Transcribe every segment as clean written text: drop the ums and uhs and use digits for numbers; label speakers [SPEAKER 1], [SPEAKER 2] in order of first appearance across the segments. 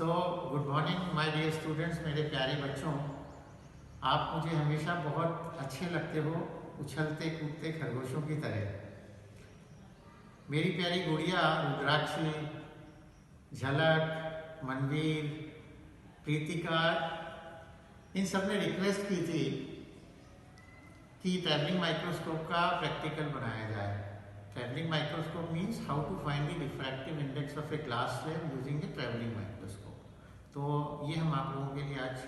[SPEAKER 1] So good morning my dear students, मेरे प्यारे बच्चों। आप मुझे हमेशा बहुत अच्छे लगते हो, उछलते कूदते खरगोशों की तरह। मेरी प्यारी गुड़िया रुद्राक्षी, झलक, मनवीर, प्रीतिका, इन सब ने रिक्वेस्ट की थी कि ट्रैवलिंग माइक्रोस्कोप का प्रैक्टिकल बनाया जाए। Travelling microscope means how to find the refractive index of a glass slab using a travelling microscope. तो ये हम आप लोगों के लिए आज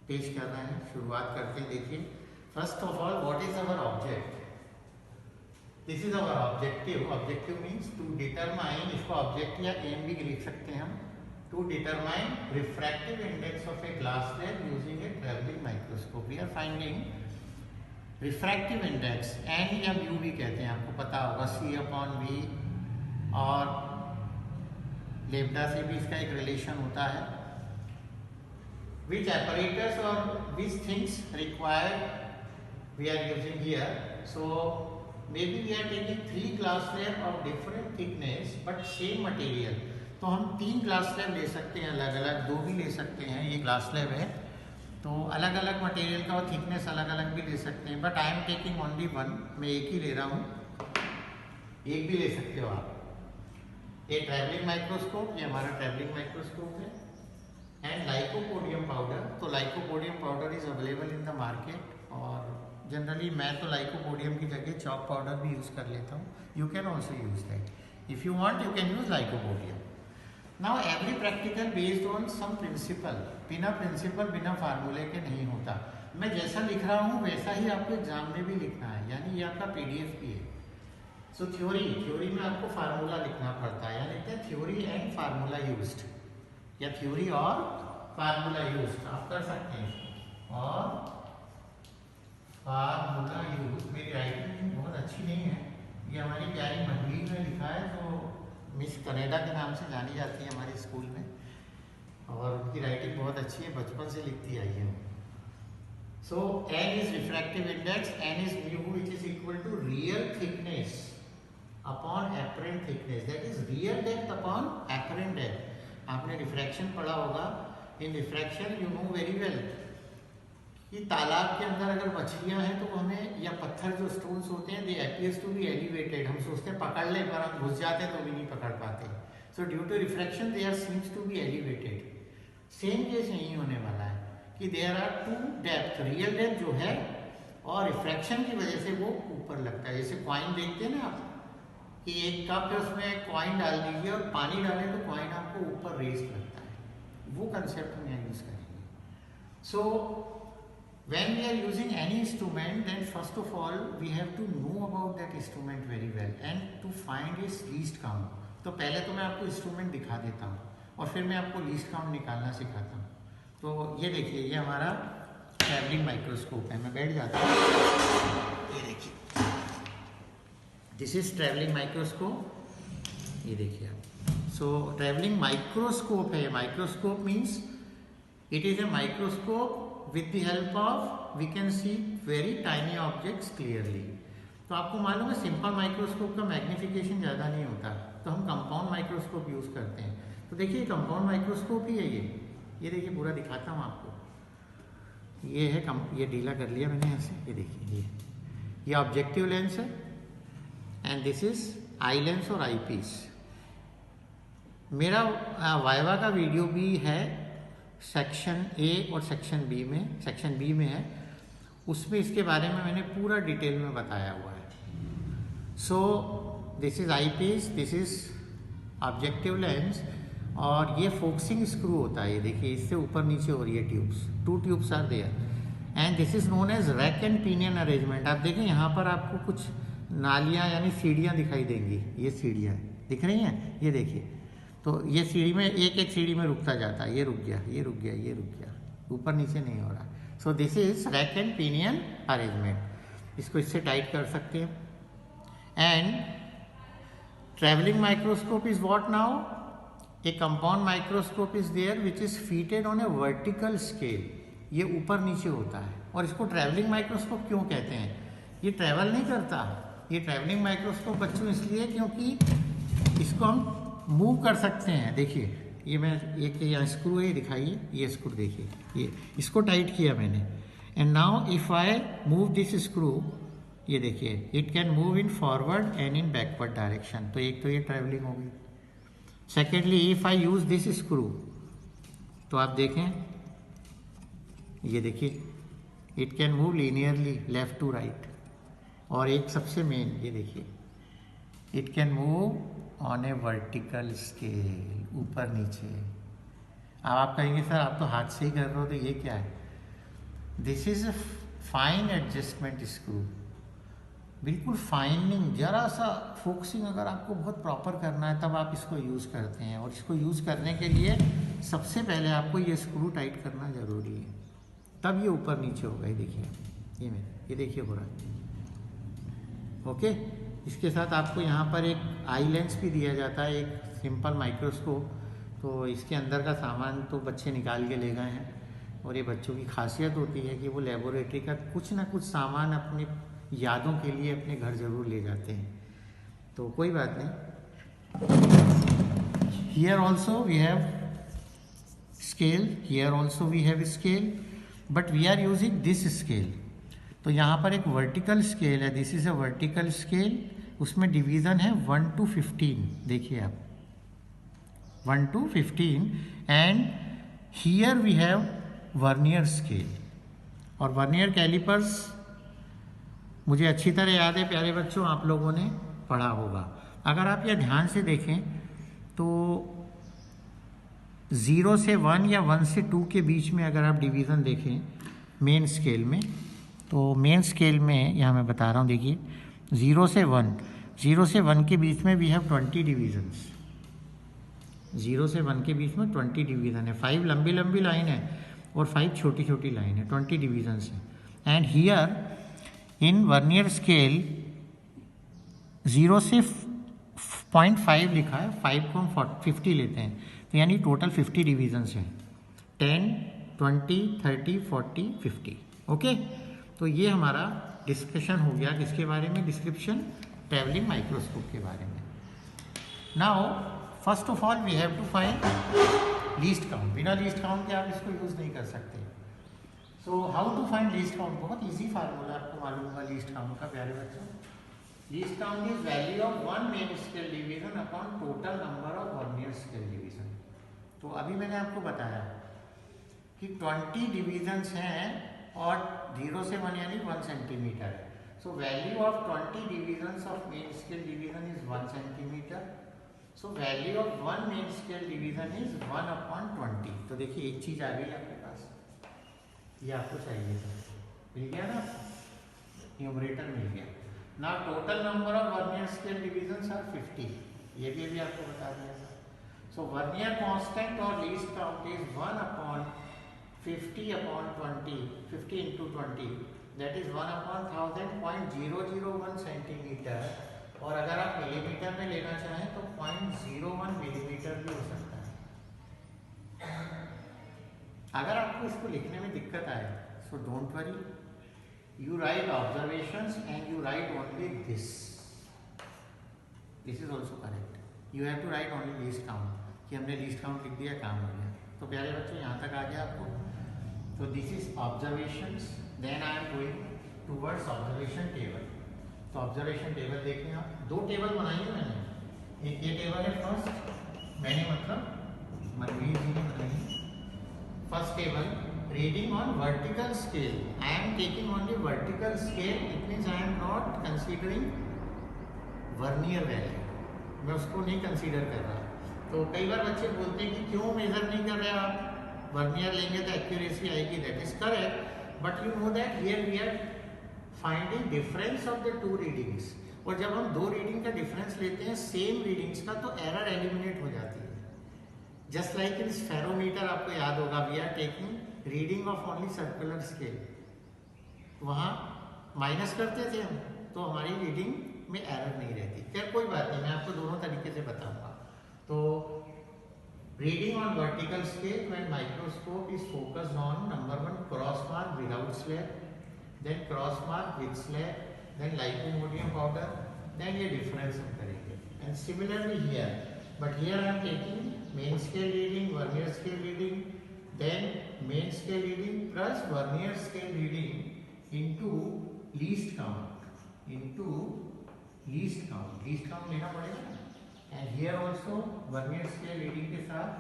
[SPEAKER 1] पेश कर रहे हैं। शुरुआत करते हैं। देखिए, first of all, what is our object? This is our objective. Objective means to determine, इसको ऑब्जेक्ट या एम भी लिख सकते हैं हम, to determine refractive index of a glass slab using a travelling microscope. We are finding refractive index, n या mu भी कहते हैं, आपको पता होगा, C/V, और लेम्डा से भी इसका एक रिलेशन होता है। Which apparatus or which things required we are using here? So maybe we are taking 3 glass slab of different thickness but same material. तो हम 3 ग्लास स्लैब ले सकते हैं अलग अलग, 2 भी ले सकते हैं। ये ग्लास स्लैब है तो अलग अलग मटेरियल का और थिकनेस अलग अलग भी ले सकते हैं, but I am taking only one. मैं एक ही ले रहा हूँ, एक भी ले सकते हो आप। ये ट्रैवलिंग माइक्रोस्कोप, ये हमारा ट्रैवलिंग माइक्रोस्कोप है। एंड लाइकोपोडियम पाउडर, तो lycopodium powder is available in the market, और जनरली मैं तो लाइकोपोडियम की जगह चॉक पाउडर भी यूज़ कर लेता हूँ। You can also use that if you want, you can use lycopodium. Now every practical based on some principle. बिना प्रिंसिपल, बिना फार्मूले के नहीं होता। मैं जैसा लिख रहा हूँ वैसा ही आपको एग्जाम में भी लिखना है, यानी ये आपका PDF भी है। सो थ्योरी में आपको फार्मूला लिखना पड़ता है, यानी लिखते हैं थ्योरी एंड फार्मूला यूज्ड, या थ्योरी और फार्मूला यूज्ड आप कर सकते हैं। और फार्मूला यूज, मेरी राइटिंग बहुत अच्छी नहीं है, ये हमारी प्यारी मनवीर ने लिखा है, जो मिस कनाडा के नाम से जानी जाती है हमारे स्कूल में, और उनकी राइटिंग बहुत अच्छी है, बचपन से लिखती आई है। So n is refractive index, n is mu which is equal to real thickness upon apparent thickness, that is real depth upon apparent depth. आपने रिफ्रैक्शन पढ़ा होगा। In refraction you know very well कि तालाब के अंदर अगर मछलियां हैं तो हमें, या पत्थर जो स्टोन्स होते हैं, they appears to be elevated. हम सोचते हैं पकड़ ले, पर हम घुस जाते हैं तो भी नहीं पकड़ पाते। So due to refraction they are seems to be elevated. Same case यही होने वाला है कि there are 2 depth, real depth जो है, और रिफ्रैक्शन की वजह से वो ऊपर लगता है। जैसे कॉइन देखते हैं ना आप, कि एक कप है, उसमें कॉइन डाल दीजिए और पानी डालें तो कॉइन आपको ऊपर रेस लगता है। वो कंसेप्ट हम यहाँ यूज करेंगे। So when we are using any instrument, then first of all we have to know about that instrument very well and to find its least count. तो पहले तो मैं आपको इंस्ट्रूमेंट दिखा देता हूँ और फिर मैं आपको लीस्ट काउंट निकालना सिखाता हूँ। तो ये देखिए, ये हमारा ट्रैवलिंग माइक्रोस्कोप है। मैं बैठ जाता हूँ, ये देखिए, दिस इज ट्रैवलिंग माइक्रोस्कोप, ये देखिए आप। सो ट्रैवलिंग माइक्रोस्कोप है। Microscope means it is a microscope with the help of we can see very tiny objects clearly. तो आपको मालूम है सिंपल माइक्रोस्कोप का मैग्निफिकेशन ज़्यादा नहीं होता, तो हम कंपाउंड माइक्रोस्कोप यूज़ करते हैं। तो देखिए, कंपाउंड माइक्रोस्कोप ही है ये देखिए, पूरा दिखाता हूँ आपको। ये है ये ढीला कर लिया मैंने यहाँ से, ये देखिए, ये ऑब्जेक्टिव लेंस है, and this is eye lens और आई पीस। मेरा वाइवा का वीडियो भी है सेक्शन A और सेक्शन B में। सेक्शन B में है, उसमें इसके बारे में मैंने पूरा डिटेल में बताया हुआ है। So this is eyepiece, this is objective lens, और ये फोकसिंग स्क्रू होता है। ये देखिए, इससे ऊपर नीचे हो रही है tubes, 2 tubes are there, and this is known as rack and pinion arrangement. आप देखें यहाँ पर आपको कुछ नालियाँ यानी सीढ़ियाँ दिखाई देंगी, ये सीढ़ियाँ दिख रही हैं, ये देखिए। तो ये सीढ़ी में एक सीढ़ी में रुकता जाता है, ये रुक गया, ये रुक गया, ये रुक गया, ऊपर नीचे नहीं हो रहा। So this is rack and pinion arrangement. इसको इससे टाइट कर सकते हैं। And travelling microscope is what now? A compound microscope is there which is fitted on a vertical scale. ये ऊपर नीचे होता है, और इसको ट्रैवलिंग माइक्रोस्कोप क्यों कहते हैं? ये ट्रैवल नहीं करता। ये ट्रैवलिंग माइक्रोस्कोप बच्चों इसलिए क्योंकि इसको हम मूव कर सकते हैं। देखिए, ये मैं एक यहाँ स्क्रू है, दिखाइए, ये स्क्रू देखिए, ये इसको टाइट किया मैंने, and now if I move this screw, ये देखिए it can move in forward and in backward direction. तो एक तो ये ट्रैवलिंग हो गई। Secondly if I use this screw, तो आप देखें, ये देखिए it can move linearly left to right. और एक सबसे मेन, ये देखिए it can move on a vertical scale, ऊपर नीचे। अब आप कहेंगे सर आप तो हाथ से ही कर रहे हो, तो ये क्या है? This is a fine adjustment screw, बिल्कुल फाइनिंग, जरा सा फोकसिंग अगर आपको बहुत प्रॉपर करना है तब आप इसको यूज़ करते हैं। और इसको यूज़ करने के लिए सबसे पहले आपको ये स्क्रू टाइट करना ज़रूरी है, तब ये ऊपर नीचे होगा। ये देखिए, ये देखिए हो रहा है। ओके, इसके साथ आपको यहाँ पर एक आई लेंस भी दिया जाता है, एक सिंपल माइक्रोस्कोप। तो इसके अंदर का सामान तो बच्चे निकाल के ले गए हैं, और ये बच्चों की खासियत होती है कि वो लेबोरेटरी का कुछ ना कुछ सामान अपनी यादों के लिए अपने घर ज़रूर ले जाते हैं। तो कोई बात नहीं। Here also we have scale, here also we have scale, but we are using this scale. तो यहाँ पर एक वर्टिकल स्केल है, this is a vertical scale, उसमें डिवीज़न है 1 to 15। देखिए आप 1 to 15, and here we have vernier scale. और वर्नियर कैलिपर्स मुझे अच्छी तरह याद है प्यारे बच्चों, आप लोगों ने पढ़ा होगा। अगर आप यह ध्यान से देखें तो 0 से 1 या 1 से 2 के बीच में अगर आप डिवीज़न देखें मेन स्केल में, तो मेन स्केल में यहाँ मैं बता रहा हूँ, देखिए 0 से 1 के बीच में वी हैव 20 डिवीजन्स। 0 से 1 के बीच में 20 डिवीज़न है, 5 लंबी लंबी लाइन है और 5 छोटी छोटी लाइन है, 20 डिवीजन्स है। And here in vernier scale 0 से 0.5 लिखा है, 5 को हम 50 लेते हैं, तो यानी टोटल 50 डिवीजन्स हैं, 10, 20, 30, 40, 50। ओके, तो ये हमारा डिस्कशन हो गया किसके बारे में, डिस्क्रिप्शन ट्रैवलिंग माइक्रोस्कोप के बारे में। Now first of all we have to find least count. बिना लीस्ट काउंट के आप इसको यूज़ नहीं कर सकते। So how to find least count, बहुत इजी फार्मूला आपको मालूम होगा लीस्ट काउंट का प्यारे बच्चों। Least count is value of 1 main scale division upon total number of vernier scale division. तो अभी मैंने आपको बताया कि 20 डिवीजन्स हैं और 0 से 1 यानी 1 सेंटीमीटर है। So value of 20 divisions of main scale division is 1 centimetre. So value of 1 main scale division is 1 upon 20। तो देखिए एक चीज आ गई आपके पास, ये आपको चाहिए था, मिल गया ना, न्यूमरेटर मिल गया। ना total number of vernier scale divisions are 50, ये भी आपको बता दिया था। सो वर्नियर कांस्टेंट और least count is 1 upon 50 upon 20, 50 into 20, that is 1 upon 1000.001 centimetre. और अगर आप मिलीमीटर में लेना चाहें तो 0.01 मिलीमीटर भी हो सकता है। अगर आपको इसको लिखने में दिक्कत आए so don't worry, you write observations and you write only this is also correct. You have to write only least count, कि हमने लीस्ट काउंट लिख दिया, काम हो गया। तो प्यारे बच्चों यहाँ तक आ गया आपको। तो this is observations, then I am going towards observation table. तो ऑब्जर्वेशन टेबल देखें आप, 2 टेबल बनाई है मैंने, एक ये टेबल है फर्स्ट, मैंने मतलब मनवीर जी ने बनाई। First table, reading on vertical scale, I am taking only vertical scale, it means I am not considering vernier value, मैं उसको नहीं कंसीडर कर रहा। तो कई बार बच्चे बोलते हैं कि क्यों मेजर नहीं कर रहे आप, वर्नियर लेंगे तो एक्यूरेसी आएगी, that is correct, but you know that here we are finding difference of the 2 readings. और जब हम 2 रीडिंग का डिफरेंस लेते हैं सेम रीडिंग्स का, तो एरर एलिमिनेट हो जाती है। जस्ट लाइक इन स्फेरोमीटर, आपको याद होगा, we are taking reading of only circular scale, वहाँ माइनस करते थे हम, तो हमारी रीडिंग में एरर नहीं रहती। खैर कोई बात नहीं, मैं आपको दोनों तरीके से बताऊंगा। तो reading on vertical scale when microscope is focused on number 1 cross mark without slab, then cross mark with slab, then lycopodium powder, then ये डिफरेंस हम करेंगे। And similarly here, but here I am taking main scale reading scale reading plus vernier scale reading into least count, least count लेना पड़ेगा ना। And here also vernier scale reading के साथ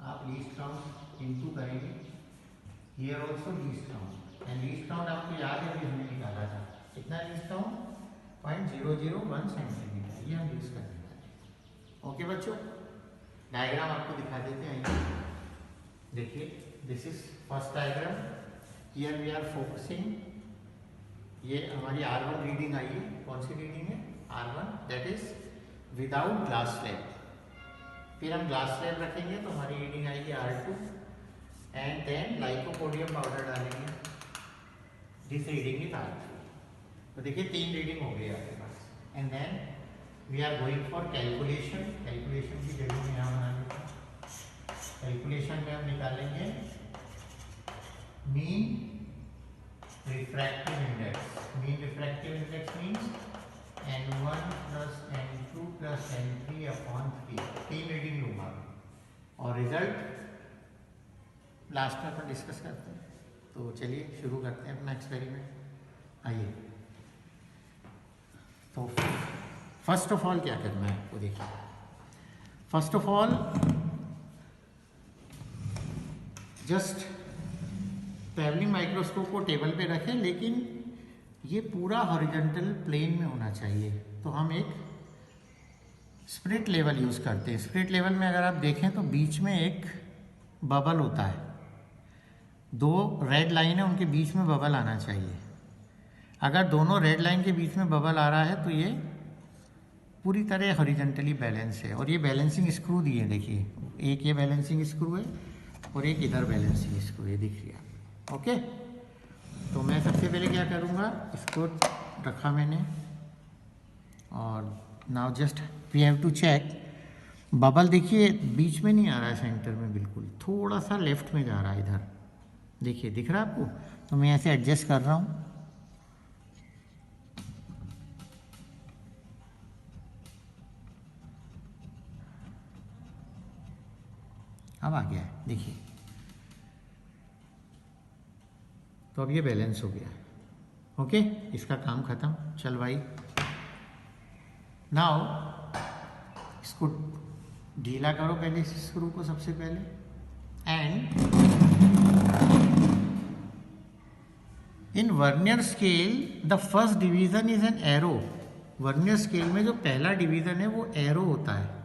[SPEAKER 1] आप least count into करेंगे, here also least count. And least count आपको याद है कि हमने निकाला था कितना लीस्ट काउंट 0.001 सेंटीमीटर, ये हम यूज करने वाले हैं। ओके बच्चों, डायग्राम आपको दिखा देते हैं। देखिए this is first diagram, here we are focusing, ये हमारी R1 रीडिंग आई है। कौन सी रीडिंग है? R1, that is without glass slab. फिर हम ग्लास स्लैब रखेंगे तो हमारी रीडिंग आएगी R2 and then lycopodium powder डालेंगे, दिस रीडिंग इज R3। तो देखिए 3 रीडिंग हो गई आपके पास। And then we are going for calculation, calculation की जगह में यहाँ बना लेते हैं। कैलकुलेशन में हम निकालेंगे mean refractive index. Mean refractive index means n1 plus n2 plus n3 upon 3, 3 reading लूंगा और रिजल्ट लास्ट में अपन डिस्कस करते हैं। तो चलिए शुरू करते हैं अपना एक्सपेरिमेंट। आइए, तो फर्स्ट ऑफ ऑल क्या करना है आपको, देखिए first of all just travelling microscope को टेबल पे रखें, लेकिन ये पूरा हॉरिजॉन्टल प्लेन में होना चाहिए। तो हम एक स्प्रिट लेवल यूज करते हैं। स्प्रिट लेवल में अगर आप देखें तो बीच में एक बबल होता है, 2 रेड लाइन है उनके बीच में बबल आना चाहिए। अगर दोनों रेड लाइन के बीच में बबल आ रहा है तो ये पूरी तरह हॉरिजॉन्टली बैलेंस है। और ये बैलेंसिंग स्क्रू दिए, देखिए एक ये बैलेंसिंग स्क्रू है और एक इधर बैलेंसिंग स्क्रू है, दिख रही है। ओके, तो मैं सबसे पहले क्या करूँगा, इसको रखा मैंने और now just we have to check. Bubble देखिए बीच में नहीं आ रहा है, सेंटर में बिल्कुल, थोड़ा सा लेफ्ट में जा रहा है इधर, देखिए दिख रहा है आपको। तो मैं ऐसे एडजस्ट कर रहा हूँ, अब आ गया है, देखिए। तो अब ये बैलेंस हो गया। ओके, इसका काम खत्म। चल भाई, नाउ इसको ढीला करो पहले, इस स्क्रू को सबसे पहले। And in vernier scale the first division is an arrow. Vernier scale में जो पहला डिवीजन है वो एरो होता है।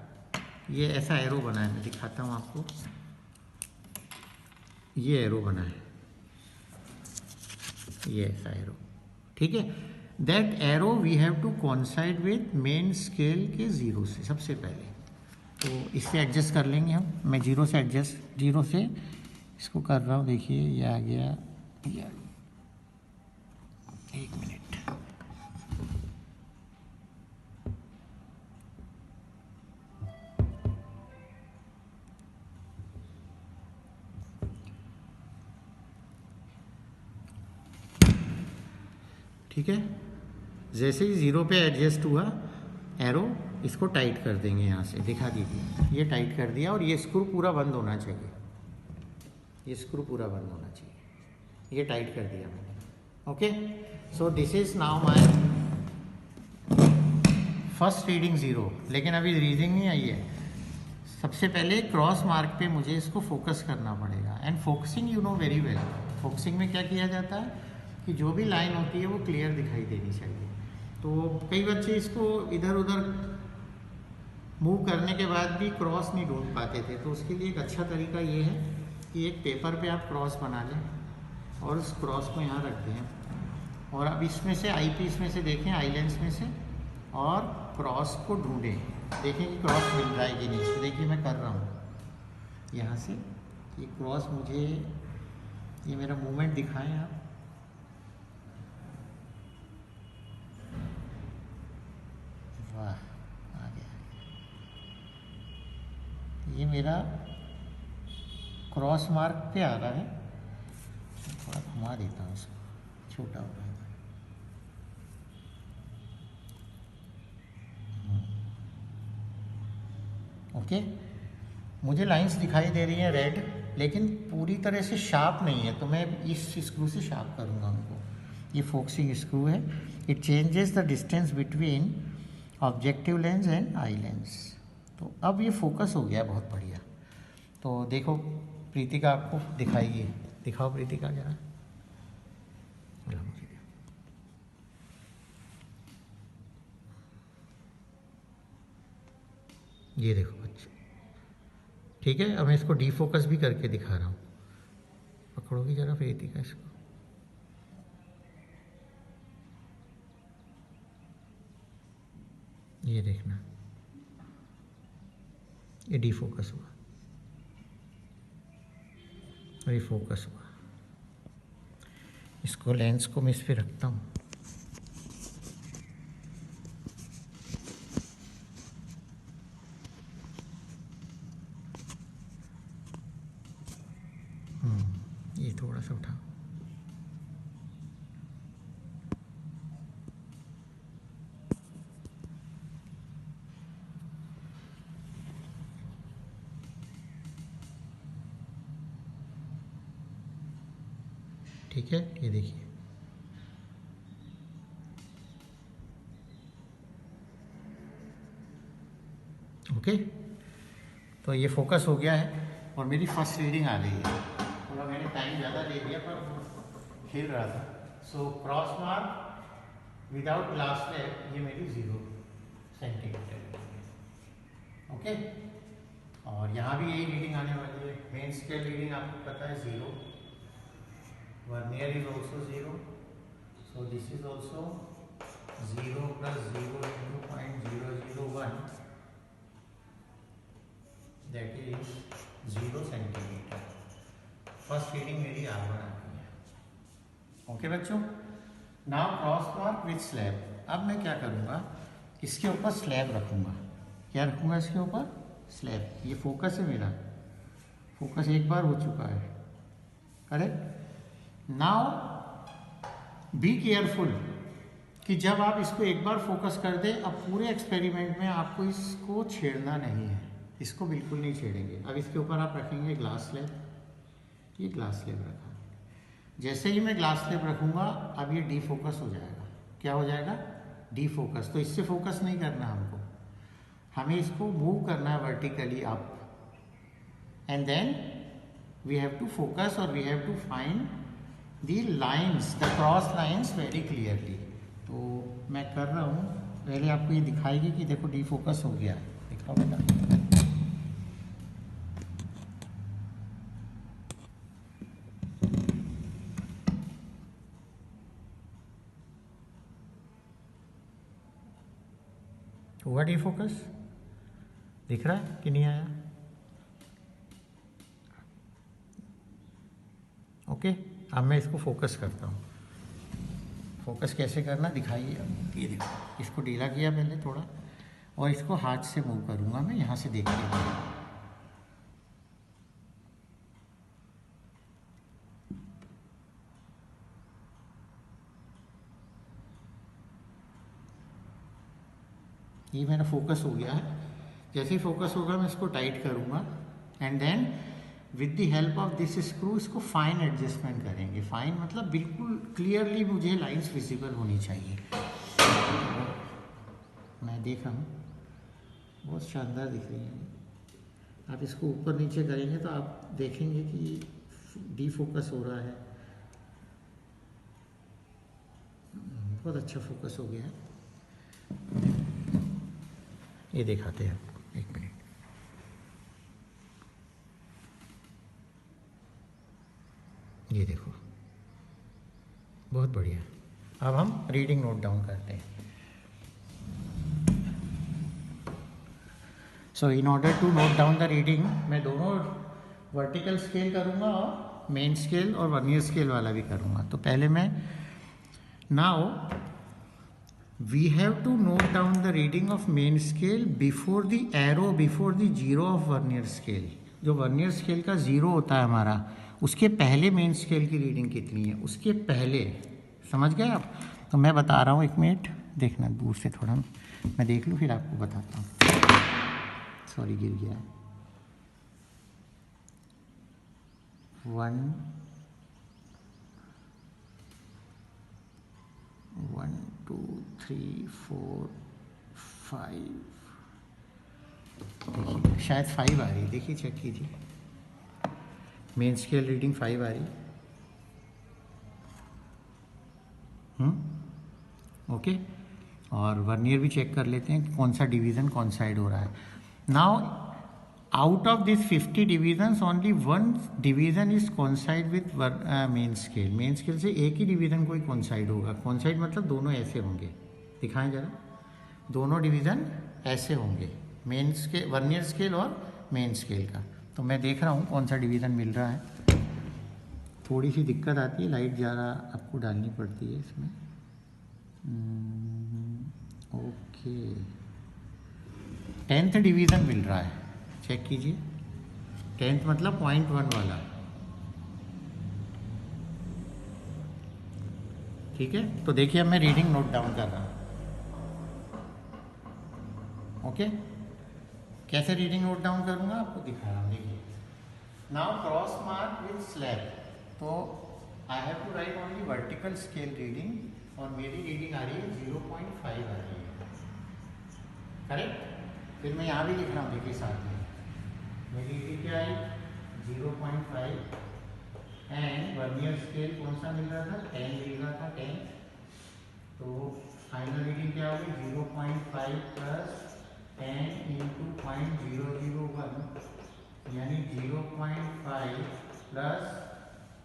[SPEAKER 1] ये ऐसा एरो बना है, मैं दिखाता हूँ आपको। ये एरो बना है, ये ऐसा एरो, ठीक है। That arrow we have to coincide with main scale के 0 से सबसे पहले। तो इससे एडजस्ट कर लेंगे हम। मैं 0 से एडजस्ट, 0 से इसको कर रहा हूँ, देखिए ये आ गया, ये आ गया। 1 मिनट, ठीक है। जैसे ही 0 पे एडजस्ट हुआ एरो, इसको टाइट कर देंगे, यहाँ से दिखा दीजिए, ये टाइट कर दिया। और ये स्क्रू पूरा बंद होना चाहिए, ये स्क्रू पूरा बंद होना चाहिए, ये टाइट कर दिया मैंने। Okay, so this is now my first reading 0। लेकिन अभी रीडिंग नहीं आई है। सबसे पहले क्रॉस मार्क पे मुझे इसको फोकस करना पड़ेगा। And focusing you know very well, focusing में क्या किया जाता है कि जो भी लाइन होती है वो क्लियर दिखाई देनी चाहिए। तो कई बच्चे इसको इधर उधर मूव करने के बाद भी क्रॉस नहीं ढूंढ पाते थे। तो उसके लिए एक अच्छा तरीका ये है कि एक पेपर पे आप क्रॉस बना लें और उस क्रॉस को यहाँ रख दें। और अब इसमें से आई पीस में से देखें, आई लेंस में से, और क्रॉस को ढूंढें, देखें कि क्रॉस मिल रहा है कि नहीं। तो देखिए मैं कर रहा हूँ यहाँ से, ये क्रॉस मुझे, ये मेरा मूवमेंट दिखाएं आप। वाह, आ गया। ये मेरा क्रॉस मार्क पे आ रहा है। थोड़ा घुमा देता हूँ इसको, छोटा हो रहा है। ओके, मुझे लाइंस दिखाई दे रही हैं रेड, लेकिन पूरी तरह से शार्प नहीं है, तो मैं इस स्क्रू से शार्प करूँगा उनको। ये फोकसिंग स्क्रू है। It changes the distance between objective lens and eye lens. तो अब ये फोकस हो गया बहुत बढ़िया। तो देखो प्रीतिका आपको दिखाएगी, दिखाओ प्रीतिका जरा। ये देखो बच्चे, ठीक है। अब मैं इसको डीफोकस भी करके दिखा रहा हूँ। पकड़ोगी जरा प्रीतिका इसको। ये देखना, ये डीफोकस हुआ और ये फोकस हुआ। इसको लेंस को मैं इस पे रखता हूँ। ये थोड़ा सा उठा। ठीक है, ये देखिए। ओके, तो ये फोकस हो गया है और मेरी फर्स्ट रीडिंग आ गई है। थोड़ा मैंने टाइम ज़्यादा ले लिया पर खेल रहा था। So cross mark without glass slab, ये मेरी 0 सेंटीमीटर। ओके, और यहाँ भी यही रीडिंग आने वाली है। मेन स्केल रीडिंग आपको पता है 0, vernier is also 0, so this is also 0 + 0 × 0.001, that is 0 centimetre. First reading मेरी R1 आती है। ओके बच्चों, now cross mark with slab. अब मैं क्या करूँगा, इसके ऊपर स्लैब रखूँगा। क्या रखूँगा इसके ऊपर? स्लैब। ये फोकस है मेरा, फोकस एक बार हो चुका है, करेक्ट। नाउ बी केयरफुल कि जब आप इसको एक बार फोकस कर दें, अब पूरे एक्सपेरिमेंट में आपको इसको छेड़ना नहीं है, इसको बिल्कुल नहीं छेड़ेंगे। अब इसके ऊपर आप रखेंगे ग्लास स्लैब। ये ग्लास स्लैब रखा, जैसे ही मैं ग्लास स्लैब रखूँगा अब ये डीफोकस हो जाएगा। क्या हो जाएगा? डीफोकस। तो इससे फोकस नहीं करना हमको, हमें इसको मूव करना है vertically up, and then we have to focus और we have to find the lines, the cross lines very clearly. तो मैं कर रहा हूँ, पहले आपको ये दिखाएगी कि देखो डीफोकस हो गया। दिखाओ बेटा। हुआ डीफोकस? दिख रहा है कि नहीं आया? ओके, अब मैं इसको फोकस करता हूँ। फोकस कैसे करना दिखाइए। अब ये देखो, इसको ढीला किया पहले थोड़ा, और इसको हाथ से मूव करूँगा मैं, यहाँ से देखिए। ये मेरा फोकस हो गया है। जैसे ही फोकस होगा मैं इसको टाइट करूँगा, and then with the help of this screw इसको फाइन एडजस्टमेंट करेंगे। फाइन मतलब बिल्कुल क्लियरली मुझे लाइंस विजिबल होनी चाहिए। मैं देख रहा हूँ, बहुत शानदार दिख रही है। आप इसको ऊपर नीचे करेंगे तो आप देखेंगे कि डीफोकस हो रहा है। बहुत अच्छा फोकस हो गया है। ये दिखाते हैं आपको, एक मिनट। ये देखो, बहुत बढ़िया। अब हम रीडिंग नोट डाउन करते हैं। So in order to note down the reading, मैं दोनों वर्टिकल स्केल करूँगा और मेन स्केल और वर्नियर स्केल वाला भी करूँगा। तो पहले मैं, now we have to note down the reading of main scale before the arrow before the zero of vernier scale। जो वर्नियर स्केल का 0 होता है हमारा, उसके पहले मेन स्केल की रीडिंग कितनी है, उसके पहले। समझ गए आप? तो मैं बता रहा हूँ, एक मिनट देखना, दूर से थोड़ा मैं देख लूँ फिर आपको बताता हूँ। सॉरी, गिर गया। 1 1 2 3 4 5, देखिए शायद 5 आ रही, देखिए चेक कीजिए, मेन स्केल रीडिंग 5 आ रही। ओके, और वर्नियर भी चेक कर लेते हैं कि कौन सा डिवीज़न कौन साइड हो रहा है। Now out of this 50 divisions only 1 division is कॉन्साइड with main scale. Main scale से एक ही डिवीजन कोई कॉन्साइड होगा। कॉन्साइड मतलब दोनों ऐसे होंगे, दिखाएं जरा, दोनों डिवीजन ऐसे होंगे, मेन स्केल, वर्नियर स्केल और मेन स्केल का। तो मैं देख रहा हूँ कौन सा डिवीजन मिल रहा है। थोड़ी सी दिक्कत आती है, लाइट ज़्यादा आपको डालनी पड़ती है इसमें। ओके, 10th डिवीज़न मिल रहा है, चेक कीजिए। 10th मतलब 0.1 वाला, ठीक है। तो देखिए अब मैं रीडिंग नोट डाउन कर रहा हूँ। ओके, कैसे रीडिंग नोट डाउन करूँगा आपको दिखा रहा हूँ, देखिए। Now cross mark with slab, तो I have to write only vertical scale reading, और मेरी रीडिंग आ रही है 0.5 आ रही है, करेक्ट। फिर मैं यहाँ भी लिख रहा हूँ, देखिए साथ में मेरी रीडिंग क्या आई 0.5, एंड वर्नियर स्केल कौन सा मिल रहा था, 10 मिल रहा था, 10। तो फाइनल रीडिंग क्या होगी 0.5 प्लस 10 इंटू 0.001, यानी 0.5 प्लस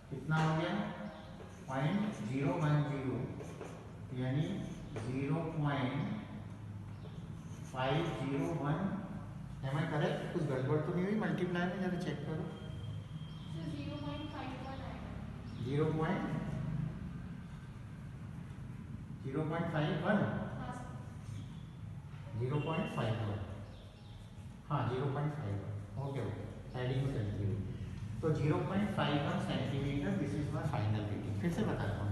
[SPEAKER 1] कितना हो गया 0.010, यानी 0.501। Am I correct? कुछ गड़बड़ तो नहीं हुई मल्टीप्लाई में? जरा चेक करो। 0.51, हाँ 0.51, ओके ओके, एडिंग करती हुई। तो 0.51 centimetre, this is my final reading. फिर से बताता हूँ,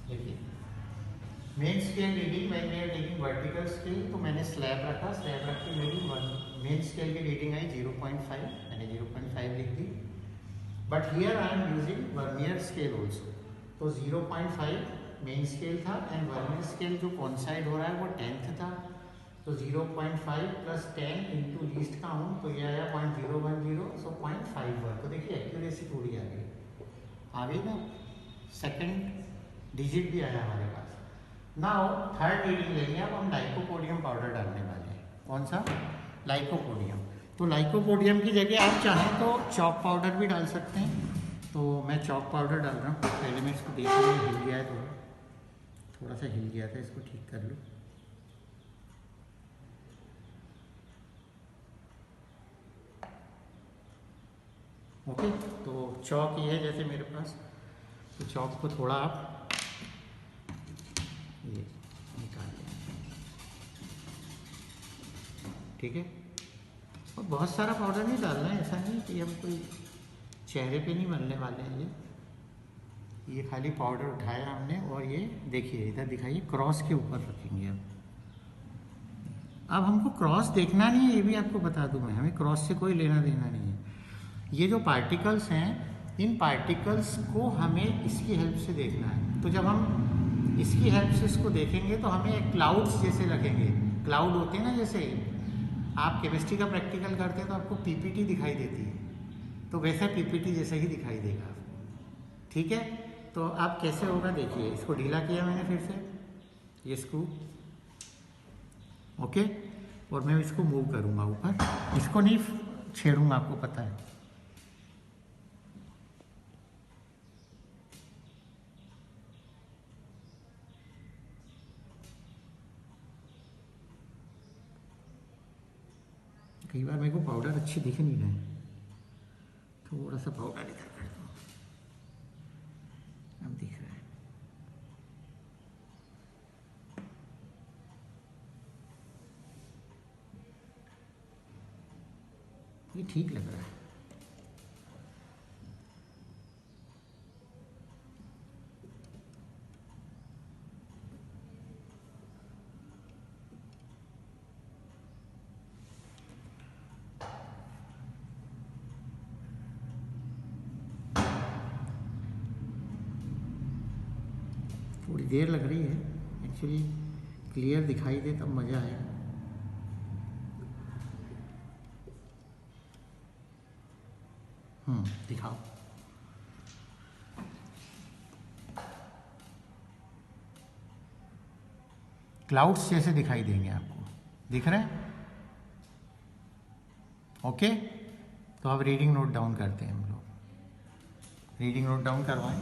[SPEAKER 1] देखिए मेन स्केल रीडिंग, मैं टेकिंग वर्टिकल स्केल, तो मैंने स्लैब रखा, स्लैब रख के मेरी मेन स्केल की रीडिंग आई 0.5, मैंने 0.5 लिख दी। But here I am using vernier scale also, तो 0.5 मेन स्केल था एंड वर्नियर स्केल जो कॉन्साइड हो रहा है वो 10th था। तो 0.5 प्लस 10 इंटू लीस्ट काउंट, तो ये आया 0.010, सो 0.51। तो देखिए एक्यूरेसी थोड़ी आ गई ना, सेकंड डिजिट भी आया हमारे पास। नाउ थर्ड रीडिंग लेंगे, अब हम लाइकोपोडियम पाउडर डालने वाले हैं। कौन सा? लाइकोपोडियम। तो लाइकोपोडियम की जगह आप चाहें तो चॉक पाउडर भी डाल सकते हैं। तो मैं चॉक पाउडर डाल रहा हूँ। पहले मैं इसको देख रहा हूँ, हिल गया है थोड़ा सा हिल गया था, इसको ठीक कर लो। ओके, तो चॉक ये है जैसे मेरे पास, तो चॉक को थोड़ा आप ये निकाल लें, ठीक है। और बहुत सारा पाउडर नहीं डालना है, ऐसा नहीं कि हम कोई चेहरे पे नहीं मलने वाले हैं। ये खाली पाउडर उठाया हमने, और ये देखिए इधर दिखाइए, क्रॉस के ऊपर रखेंगे। अब हमको क्रॉस देखना नहीं है, ये भी आपको बता दूं मैं, हमें क्रॉस से कोई लेना देना नहीं है। ये जो पार्टिकल्स हैं, इन पार्टिकल्स को हमें इसकी हेल्प से देखना है। तो जब हम इसकी हेल्प से इसको देखेंगे तो हमें क्लाउड्स जैसे लगेंगे। क्लाउड होते हैं ना, जैसे आप केमिस्ट्री का प्रैक्टिकल करते हैं तो आपको पीपीटी दिखाई देती है, तो वैसा पीपीटी जैसा ही दिखाई देगा आपको, ठीक है। तो आप कैसे होगा देखिए, इसको ढीला किया मैंने फिर से, ये स्क्रू, ओके, और मैं इसको मूव करूंगा ऊपर, इसको नहीं छेड़ूंगा, आपको पता है। कई बार मेरे को पाउडर अच्छे दिख नहीं रहे, थोड़ा सा पाउडर इधर कर दो, अब दिख रहा है। ये ठीक लग रहा है। थोड़ी देर लग रही है एक्चुअली, क्लियर दिखाई दे तब मज़ा आएगा। दिखाओ। क्लाउड्स जैसे दिखाई देंगे आपको, दिख रहे हैं? ओके, तो अब रीडिंग नोट डाउन करते हैं हम लोग। रीडिंग नोट डाउन करवाएं,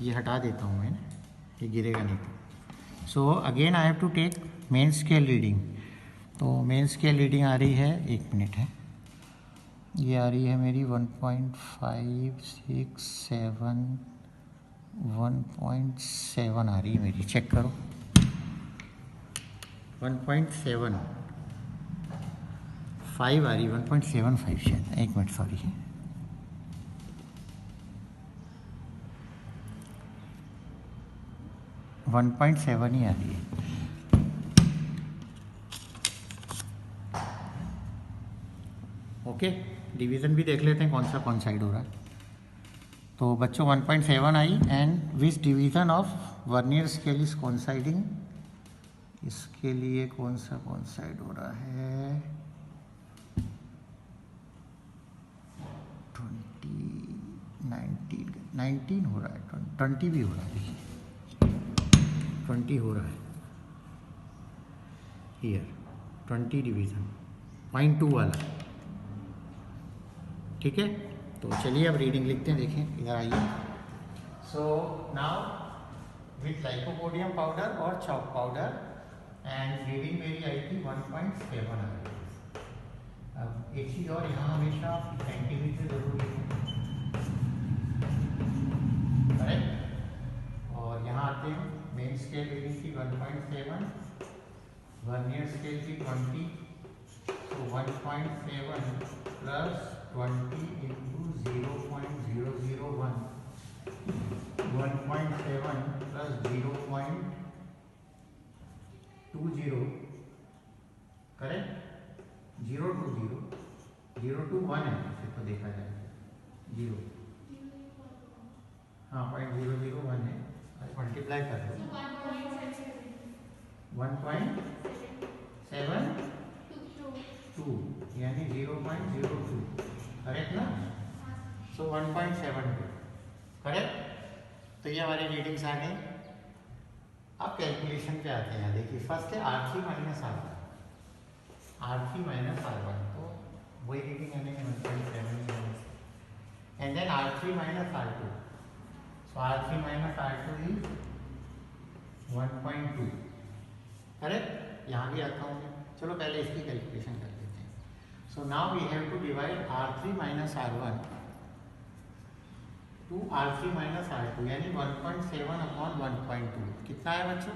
[SPEAKER 1] ये हटा देता हूँ मैं, ये गिरेगा नहीं तो। So again I have to take main scale reading. तो मेन स्केल रीडिंग आ रही है, 1 मिनट है, ये आ रही है मेरी 1.567, 1.7 आ रही है मेरी, चेक करो। 1.75 आ रही, 1.75 शायद, 1 मिनट सॉरी, 1.7 ही आ रही है। ओके, डिवीज़न भी देख लेते हैं कौन सा साइड हो रहा है। तो बच्चों 1.7 आई, and which division of vernier scale is coinciding, इसके लिए कौन साइड हो रहा है, 19 हो रहा है, 20 भी हो रहा है, देखिए 20 हो रहा है हियर, 20 डिवीज़न 0.2 वाला, ठीक है। तो चलिए अब रीडिंग लिखते हैं, देखें इधर आइए। So now with lycopodium powder और चॉक पाउडर, एंड रीडिंग मेरी आई थी 1.7 आ रही है। अब एक चीज़ और, यहाँ हमेशा सेंटीमीटर जरूर लिखें, करेक्ट। और यहाँ आते हैं, मेन स्केल रीडिंग थी 1.7, वर्नियर स्केल थी 20, तो 1.7 plus 20 into 0.001, 1.7 plus 0.20, correct, 020, 0 to 1 है फिर तो देखा जाए, 0, हाँ 0.001 है, मल्टीप्लाई कर दो, 1.72 यानी 0.02, करेक्ट ना। सो 1.72, करेक्ट। तो ये हमारी रीडिंग्स आ गई। अब कैलकुलेशन पे आते हैं, देखिए फर्स्ट है R3 minus R1, R3 minus R1, तो वही रीडिंग आने 1.7, and then R3 minus R2, so R3 minus R2 is 1.2, correct. यहाँ भी आता हूँ, चलो पहले इसकी कैलकुलेशन कर लेते हैं। So now we have to divide R3 minus R1 to R3 minus R2, यानी 1.7 अपॉन 1.2, कितना है बच्चों?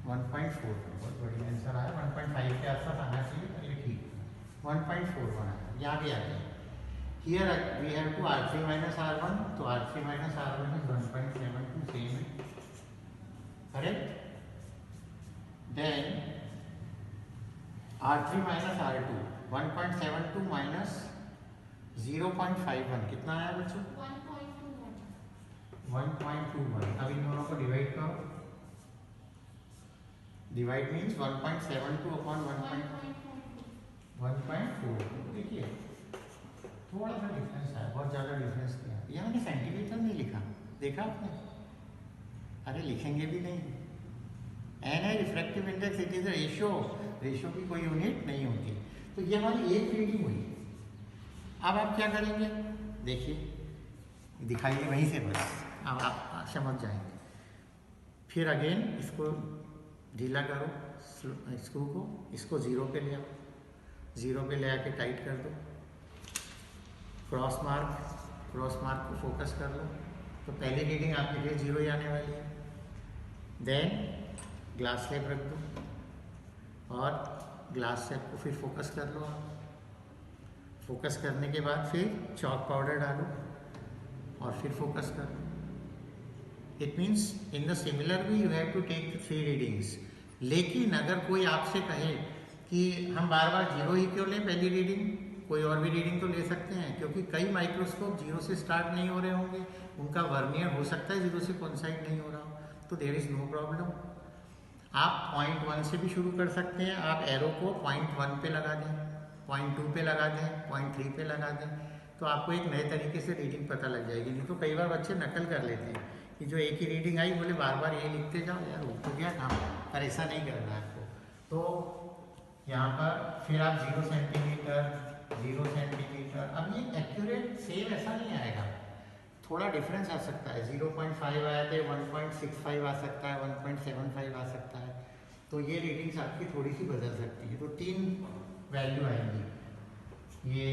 [SPEAKER 1] 1.4, बहुत बढ़िया आंसर आया, 1.5 के आसपास आना चाहिए, चलिए ठीक, 1.41 आया, यहाँ भी आ गया। Here we have to R3 minus R1, तो R3 minus R1 is 1.72, same है, correct. Then R3 minus R2, 1.72 minus 0.51, कितना आया बच्चों? 1.21। अब इन दोनों को डिवाइड करो, डिवाइड मीन्स 1.72 अपॉन 1.4, देखिए थोड़ा सा डिफरेंस है, बहुत ज़्यादा डिफरेंस किया। ये मैंने सेंटीमीटर नहीं लिखा, देखा आपने? अरे लिखेंगे भी नहीं, एन है refractive index, it is ratio, ratio की कोई यूनिट नहीं होती। तो ये हमारी एक रीडिंग हुई। अब आप क्या करेंगे, देखिए दिखाइए वहीं से, बस अब आप समझ जाएंगे। फिर अगेन इसको ढीला करो, स्क्रू को, इसको 0 पे ले आओ, 0 पे ले आके टाइट कर दो, क्रॉस मार्क को फोकस कर लो, तो पहली रीडिंग आपके लिए 0 ही आने वाली है। देन ग्लास स्लैब रख दो, और ग्लास स्लैब को फिर फोकस कर लो आप। फोकस करने के बाद फिर चॉक पाउडर डालो और फिर फोकस करो। It means in the similar way you have to take the 3 readings. लेकिन अगर कोई आपसे कहे कि हम बार बार 0 ही क्यों लें पहली रीडिंग, कोई और भी रीडिंग तो ले सकते हैं, क्योंकि कई माइक्रोस्कोप जीरो से स्टार्ट नहीं हो रहे होंगे, उनका वर्नियर हो सकता है जीरो से कोइंसाइड नहीं हो रहा हो, तो देयर इज नो प्रॉब्लम। आप पॉइंट 1 से भी शुरू कर सकते हैं, आप एरो को पॉइंट 1 पे लगा दें, पॉइंट 2 पे लगा दें, पॉइंट 3 पे लगा दें, तो आपको एक नए तरीके से रीडिंग पता लग जाएगी। नहीं तो कई बार बच्चे नकल कर लेते हैं कि जो एक ही रीडिंग आई बोले बार बार ये लिखते जाओ, यार हो तो गया काम, पर ऐसा नहीं करना है आपको। तो यहाँ पर फिर आप 0 सेंटीमीटर, 0 सेंटीमीटर, अब ये एक्यूरेट सेम ऐसा नहीं आएगा, थोड़ा डिफरेंस आ सकता है। 0.5 आया तो 1.65 आ सकता है, 1.75 आ सकता है, तो ये रीडिंग्स आपकी थोड़ी सी बदल सकती है। तो 3 वैल्यू आएंगी, ये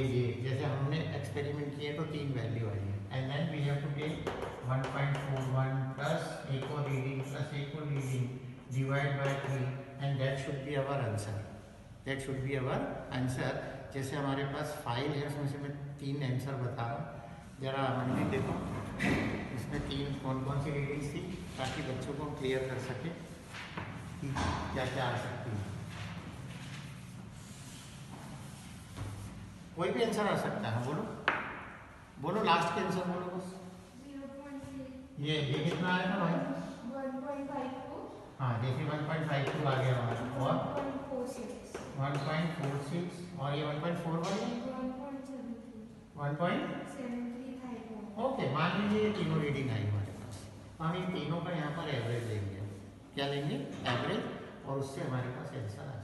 [SPEAKER 1] जैसे हमने एक्सपेरिमेंट किए तो 3 वैल्यू आई है। And then we have to take 1.41 plus एक और रीडिंग प्लस एक और reading divide by 3 and that should be our answer, that should be our answer. जैसे हमारे पास फाइल है, उसमें से मैं 3 आंसर बता रहा हूँ, जरा मंडी देखो इसमें 3 कौन कौन सी रीडिंग्स थी, ताकि बच्चों को क्लियर कर सके कि क्या क्या आ सकती है। कोई भी आंसर आ सकता है, बोलो बोलो लास्ट के आंसर बोलो बस। 0.3 ये कितना आया था भाई? 1.54। हाँ जैसे 1.52 आ गया हमारा, और 1.46 और ये 1.41 1.73। ओके, मान लीजिए ये तीनों रीडिंग आई हमारे पास, हम इन तीनों का यहाँ पर एवरेज लेंगे। क्या लेंगे? एवरेज, और उससे हमारे पास आंसर आ जाएगा।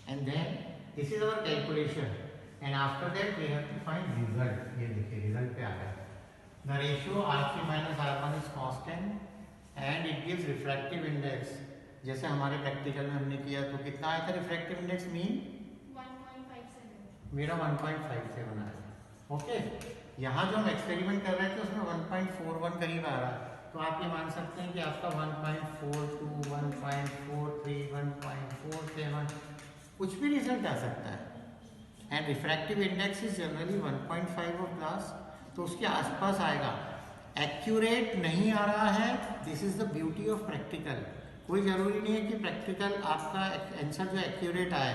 [SPEAKER 1] And then this is our calculation and after that we have to find result. ये देखिए रिजल्ट पे आ गया, the ratio R3 minus R1 is constant and it gives refractive index. जैसे हमारे प्रैक्टिकल में हमने किया तो कितना आया था रिफ्रैक्टिव इंडेक्स? मीन 1.57, मेरा 1.57 आया। ओके, यहाँ जो हम एक्सपेरिमेंट कर रहे थे उसमें 1.41 करीब आ रहा है, तो आप ये मान सकते हैं कि आपका 1.42, 1.43, 1.47 कुछ भी रिजल्ट आ सकता है। And refractive index is generally 1.5 of class, तो उसके आसपास आएगा। एक्यूरेट नहीं आ रहा है, this is the beauty of practical. कोई ज़रूरी नहीं है कि प्रैक्टिकल आपका आंसर जो एक्यूरेट आए,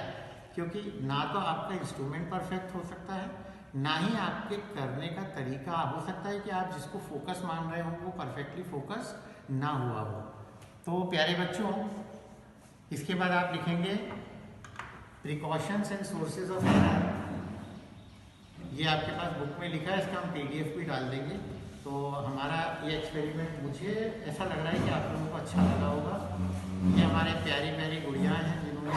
[SPEAKER 1] क्योंकि ना तो आपका इंस्ट्रूमेंट परफेक्ट हो सकता है, ना ही आपके करने का तरीका हो सकता है कि आप जिसको फोकस मान रहे हो वो परफेक्टली फोकस ना हुआ हो। तो प्यारे बच्चों, इसके बाद आप लिखेंगे precautions and sources of error. ये आपके पास बुक में लिखा है, इसका हम PDF भी डाल देंगे। तो हमारा ये एक्सपेरिमेंट, मुझे ऐसा लग रहा है कि आप लोगों को अच्छा लगा होगा। ये हमारे प्यारी प्यारी गुड़ियाँ हैं जिन्होंने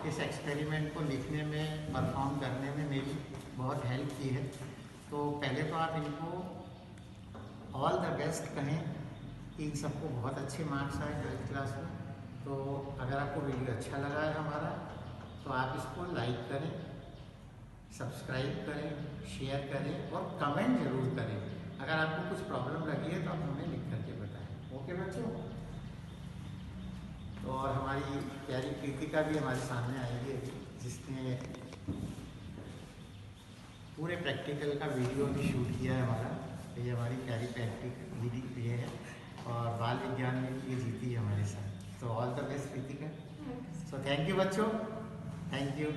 [SPEAKER 1] इस एक्सपेरिमेंट को लिखने में, परफॉर्म करने में मेरी बहुत हेल्प की है। तो पहले तो आप इनको ऑल द बेस्ट कहें कि इन सबको बहुत अच्छे मार्क्स आए 12th क्लास में। तो अगर आपको वीडियो अच्छा लगा है हमारा, तो आप इसको लाइक करें, सब्सक्राइब करें, शेयर करें और कमेंट ज़रूर करें। अगर आपको कुछ प्रॉब्लम लगी है तो आप हमें लिख करके बताएं। ओके बच्चों, तो और हमारी प्यारी कृतिका भी हमारे सामने आएगी, जिसने पूरे प्रैक्टिकल का वीडियो भी शूट किया है हमारा। ये हमारी प्यारी प्रैक्टिकल वीडियो ये है, और बाल विज्ञान में ये जीती है हमारे साथ। तो all the best Kritika. So thank you बच्चों, थैंक यू।